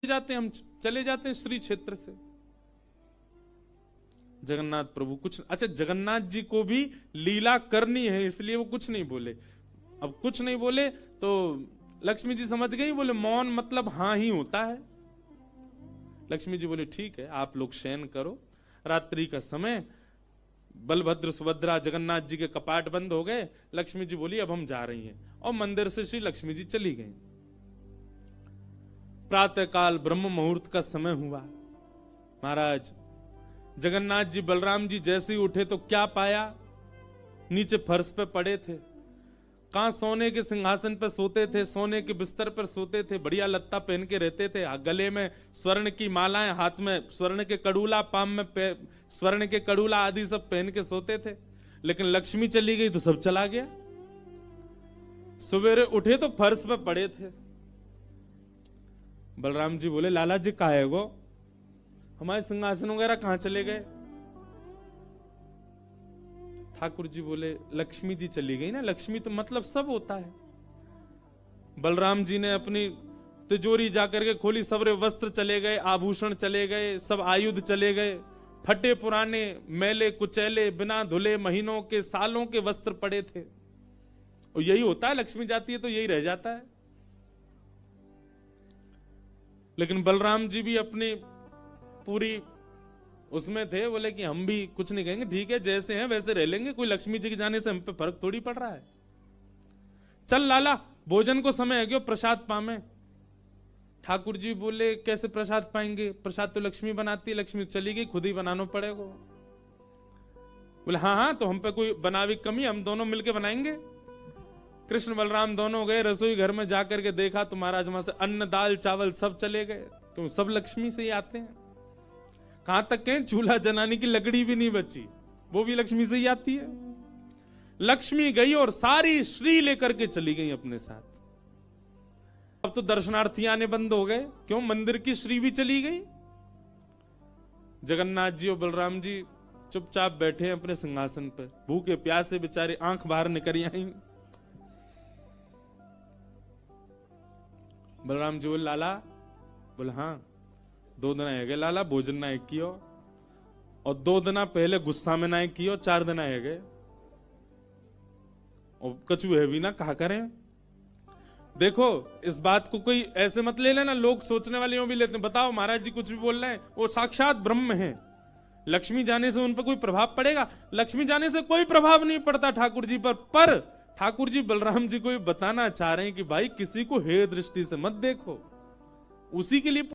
जाते हैं, हम चले जाते हैं श्री क्षेत्र से। जगन्नाथ प्रभु कुछ, अच्छा जगन्नाथ जी को भी लीला करनी है इसलिए वो कुछ नहीं बोले। अब कुछ नहीं बोले तो लक्ष्मी जी समझ गई, बोले मौन मतलब हाँ ही होता है। लक्ष्मी जी बोले ठीक है, आप लोग शयन करो। रात्रि का समय, बलभद्र सुभद्रा जगन्नाथ जी के कपाट बंद हो गए। लक्ष्मी जी बोली अब हम जा रही हैं, और मंदिर से श्री लक्ष्मी जी चली गई। प्रातः काल ब्रह्म मुहूर्त का समय हुआ। महाराज जगन्नाथ जी बलराम जी जैसे ही उठे तो क्या पाया, नीचे फर्श पे पड़े थे। कहां सोने के सिंहासन पर सोते थे, सोने के बिस्तर पर सोते थे, बढ़िया लत्ता पहन के रहते थे, गले में स्वर्ण की मालाएं, हाथ में स्वर्ण के कड़ूला, पाम में स्वर्ण के कड़ूला आदि सब पहन के सोते थे। लेकिन लक्ष्मी चली गई तो सब चला गया। सवेरे उठे तो फर्श पे पड़े थे। बलराम जी बोले लाला जी कहाँ है वो, हमारे सिंहासन वगैरह कहां चले गए। ठाकुर जी बोले लक्ष्मी जी चली गई ना, लक्ष्मी तो मतलब सब होता है। बलराम जी ने अपनी तिजोरी जाकर के खोली, सबरे वस्त्र चले गए, आभूषण चले गए, सब आयुध चले गए, फटे पुराने मैले कुचैले बिना धुले महीनों के सालों के वस्त्र पड़े थे। और यही होता है, लक्ष्मी जाती है तो यही रह जाता है। लेकिन बलराम जी भी अपनी पूरी उसमें थे, बोले कि हम भी कुछ नहीं कहेंगे, ठीक है जैसे हैं वैसे रह लेंगे, कोई लक्ष्मी जी के जाने से हम पे फर्क थोड़ी पड़ रहा है। चल लाला भोजन को समय है, क्यों प्रसाद पामे। ठाकुर जी बोले कैसे प्रसाद पाएंगे, प्रसाद तो लक्ष्मी बनाती है, लक्ष्मी चली गई, खुद ही बनाना पड़ेगा। बोले हाँ हाँ, तो हम पे कोई बनावी कमी, हम दोनों मिलके बनाएंगे। कृष्ण बलराम दोनों गए रसोई घर में, जाकर के देखा तो महाराज वहां से अन्न दाल चावल सब चले गए, क्यों सब लक्ष्मी से ही आते हैं। कहां तक कहें चूल्हा जलाने की लकड़ी भी नहीं बची, वो भी लक्ष्मी से ही आती है। लक्ष्मी गई और सारी श्री लेकर के चली गई अपने साथ। अब तो दर्शनार्थी आने बंद हो गए, क्यों मंदिर की श्री भी चली गई। जगन्नाथ जी और बलराम जी चुपचाप बैठे हैं अपने सिंहासन पर, भूखे प्यासे बेचारे आंख बाहर निकल आई। बलराम जी बोले लाला, बोले हाँ 2 दिन है गए लाला, भोजन ना एक कियो, और 2 दिन पहले गुस्सा में ना एक कियो, 4 दिन है गए, और कछु है भी ना, कहा करें। देखो इस बात को कोई ऐसे मत ले लेना, लोग सोचने वाले यूं भी लेते हैं, बताओ महाराज जी कुछ भी बोल रहे हैं, वो साक्षात ब्रह्म है। लक्ष्मी जाने से उन पर कोई प्रभाव पड़ेगा? लक्ष्मी जाने से कोई प्रभाव नहीं पड़ता ठाकुर जी पर ठाकुर जी बलराम जी को बताना चाह रहे हैं कि भाई किसी को हे दृष्टि से मत देखो, उसी के लिए